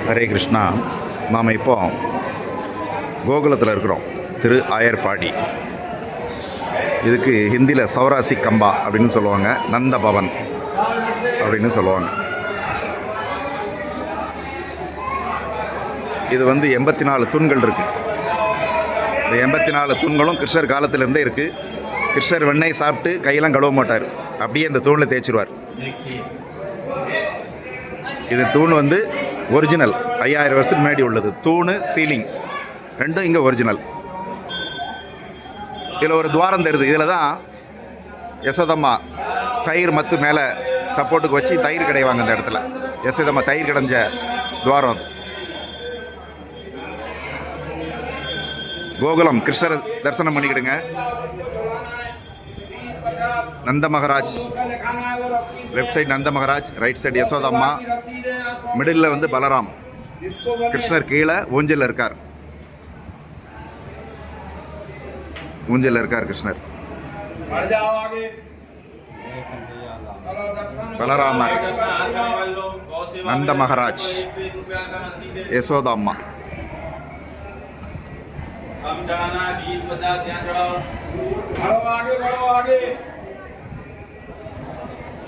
ஹரே கிருஷ்ணா. நாம் இப்போ கோகுலத்தில் இருக்கிறோம், திரு ஆயர்பாடி. இதுக்கு ஹிந்தியில் சௌராசி கம்பா அப்படின்னு சொல்லுவாங்க, நந்த பவன் அப்படின்னு சொல்லுவாங்க. இது 84 தூண்கள் இருக்குது. இந்த 84 தூண்களும் கிருஷ்ணர் காலத்திலேருந்தே இருக்குது. கிருஷ்ணர் வெண்ணெய் சாப்பிட்டு கையெல்லாம் கழுவ மாட்டார், அப்படியே இந்த தூணில் தேய்ச்சிருவார். இது தூண் ஒரிஜினல் 5000 வருஷத்துக்கு முன்னாடி உள்ளது. தூணு சீலிங் ரெண்டும் இங்கே ஒரிஜினல். இதில் ஒரு துவாரம் தெரியுது. இதில் தான் யசோதம்மா தயிர் மத்து மேலே சப்போர்ட்டுக்கு வச்சு தயிர் கிடைவாங்க. இந்த இடத்துல யசோதம்மா தயிர் கிடைஞ்ச துவாரம். கோகுலம் கிருஷ்ணர் தரிசனம் பண்ணிக்கிடுங்க. Nanda Maharaj, left side Nanda Maharaj, right side யசோதம்மா, மிடில் பலராம். கிருஷ்ணர் கீழே ஊஞ்சலில் இருக்கார். ஊஞ்சலில் இருக்கார் கிருஷ்ணர். பலராமர், நந்த மகாராஜ், யசோதம்மா.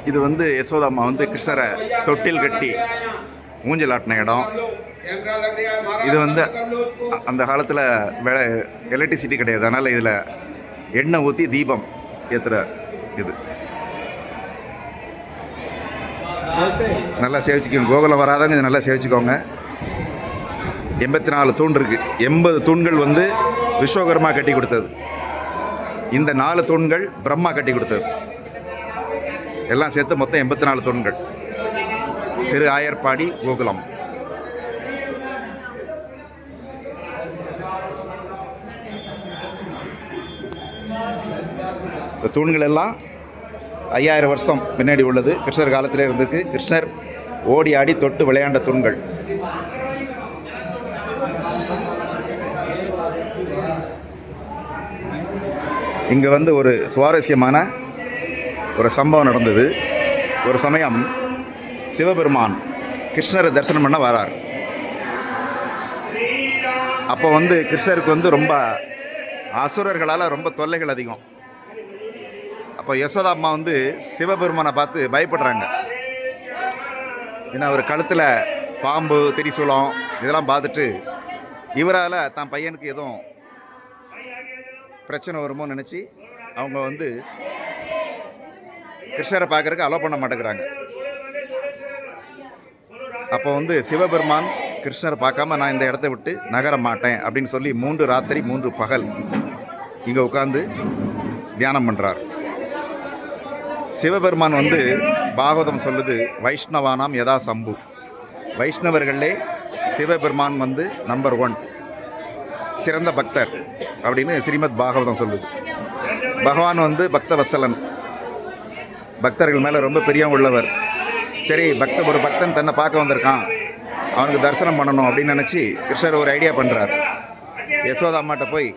இது யசோதம்மா கிருஷ்ணரை தொட்டில் கட்டி ஊஞ்சல் ஆட்டின இடம். இது அந்த காலத்தில் எலக்ட்ரிசிட்டி கிடையாது, அதனால் இதில் எண்ணெய் ஊற்றி தீபம் ஏற்றுற இது. நல்லா சேவிச்சுக்கோங்க. கோகுலம் வராதவங்க இது நல்லா சேவிச்சுக்கோங்க. 84 தூண் இருக்குது. 80 தூண்கள் விஸ்வகர்மா கட்டி கொடுத்தது. இந்த 4 தூண்கள் பிரம்மா கட்டி கொடுத்தது. எல்லாம் சேர்த்து மொத்தம் 84 தூண்கள். திரு ஆயர்பாடி, கோகுலம். இந்த தூண்கள் எல்லாம் 5000 வருஷம் முன்னாடி உள்ளது. கிருஷ்ணர் காலத்திலே இருந்திருக்கு. கிருஷ்ணர் ஓடி ஆடி தொட்டு விளையாண்ட தூண்கள். இங்கே ஒரு சுவாரஸ்யமான ஒரு சம்பவம் நடந்தது. ஒரு சமயம் சிவபெருமான் கிருஷ்ணரை தரிசனம் பண்ண வரார். அப்போ கிருஷ்ணருக்கு ரொம்ப அசுரர்களால் ரொம்ப தொல்லைகள் அதிகம். அப்போ யசோதம்மா சிவபெருமானை பார்த்து பயப்படுறாங்க. ஏன்னா அவர் கழுத்தில் பாம்பு, திரிசூலம் இதெல்லாம் பார்த்துட்டு இவரால் தான் பையனுக்கு எதுவும் பிரச்சனை வருமோ நினச்சி அவங்க கிருஷ்ணரை பார்க்கறதுக்கு அலோ பண்ண மாட்டேங்கிறாங்க. அப்போ சிவபெருமான் கிருஷ்ணரை பார்க்காம நான் இந்த இடத்த விட்டு நகர மாட்டேன் அப்படின்னு சொல்லி 3 ராத்திரி 3 பகல் இங்கே உட்காந்து தியானம் பண்ணுறார். சிவபெருமான் பாகவதம் சொல்லுது, வைஷ்ணவானாம் யதா சம்பு. வைஷ்ணவர்களே சிவபெருமான் நம்பர் 1 சிறந்த பக்தர் அப்படின்னு ஸ்ரீமத் பாகவதம் சொல்லுது. பகவான் பக்த வத்சலன், பக்தர்கள் மேலே ரொம்ப பிரியம் உள்ளவர். சரி, ஒரு பக்தன் தன்னை பார்க்க வந்திருக்கான், அவனுக்கு தரிசனம் பண்ணணும் அப்படின்னு நினச்சி கிருஷ்ணர் ஒரு ஐடியா பண்ணுறார். யசோதாம்மாட்ட போய்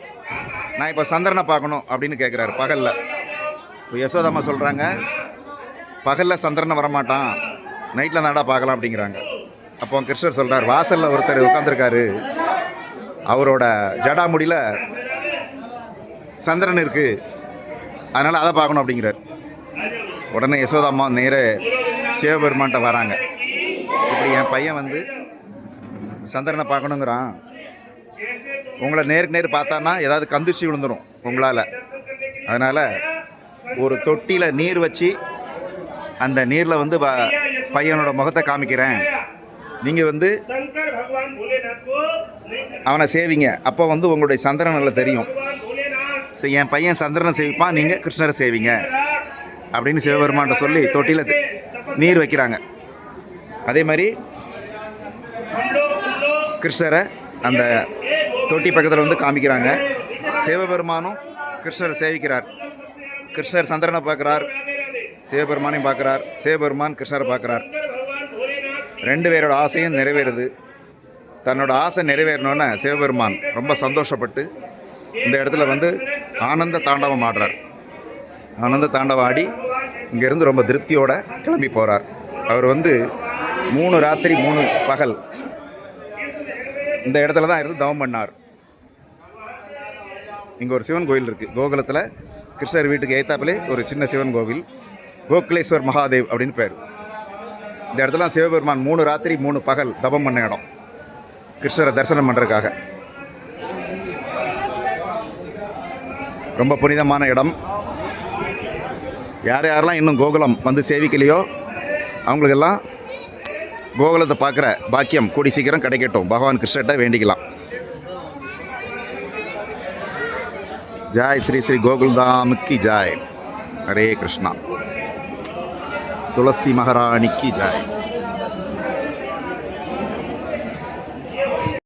நான் இப்போ சந்திரனை பார்க்கணும் அப்படின்னு கேட்குறாரு பகலில். இப்போ யசோதாம்மா சொல்கிறாங்க, பகலில் சந்திரனை வரமாட்டான், நைட்டில் தாண்டா பார்க்கலாம் அப்படிங்கிறாங்க. அப்போ கிருஷ்ணர் சொல்கிறார், வாசலில் ஒருத்தர் உட்காந்துருக்காரு, அவரோட ஜடாமுடியில் சந்திரன் இருக்குது, அதனால் அதை பார்க்கணும் அப்படிங்கிறார். உடனே யசோதாம்மா நேர சிவபெருமான்கிட்ட வராங்க. இப்படி என் பையன் சந்திரனை பார்க்கணுங்கிறான், உங்களை நேருக்கு நேர் பார்த்தான்னா ஏதாவது கந்துச்சி விழுந்துடும் உங்களால். அதனால் ஒரு தொட்டியில் நீர் வச்சு அந்த நீரில் பையனோட முகத்தை காமிக்கிறேன், நீங்கள் அவனை சேவிங்க, அப்போ உங்களுடைய சந்திரன் நல்லா தெரியும். என் பையன் சந்திரனை சேவிப்பான், நீங்கள் கிருஷ்ணரை சேவிங்க அப்படின்னு சிவபெருமான்கிட்ட சொல்லி தொட்டியில் நீர் வைக்கிறாங்க. அதே மாதிரி கிருஷ்ணரை அந்த தொட்டி பக்கத்தில் காமிக்கிறாங்க. சிவபெருமானும் கிருஷ்ணரை சேவிக்கிறார். கிருஷ்ணர் சந்திரனை பார்க்குறார், சிவபெருமானையும் பார்க்குறார், சிவபெருமான் கிருஷ்ணரை பார்க்குறார். 2 பேரோட ஆசையும் நிறைவேறுது. தன்னோட ஆசை நிறைவேறணுன்னு சிவபெருமான் ரொம்ப சந்தோஷப்பட்டு இந்த இடத்துல ஆனந்த தாண்டவம் ஆடுறார். ஆனந்த தாண்டவம் ஆடி இங்கேருந்து ரொம்ப திருப்தியோடு கிளம்பி போகிறார். அவர் 3 ராத்திரி 3 பகல் இந்த இடத்துல தான் இருந்து தவம் பண்ணார். இங்கே ஒரு சிவன் கோவில் இருக்குது. கோகுலத்தில் கிருஷ்ணர் வீட்டுக்கு ஏத்தாப்பிலே ஒரு சின்ன சிவன் கோவில், கோகுலேஸ்வர் மகாதேவ் அப்படின்னு பேர். இந்த இடத்துல சிவபெருமான் 3 ராத்திரி 3 பகல் தவம் பண்ண இடம், கிருஷ்ணரை தரிசனம் பண்ணுறதுக்காக. ரொம்ப புனிதமான இடம். யாரெல்லாம் இன்னும் கோகுலம் வந்து சேவிக்கலையோ அவங்களுக்கெல்லாம் கோகுலத்தை பார்க்குற பாக்கியம் கூடி சீக்கிரம் கிடைக்கட்டும். பகவான் கிருஷ்ணர்கிட்ட வேண்டிக்கலாம். ஜாய் ஸ்ரீ ஸ்ரீ கோகுல்தாமுக்கு ஜாய். ஹரே கிருஷ்ணா. துளசி மகாராணிக்கு ஜாய்.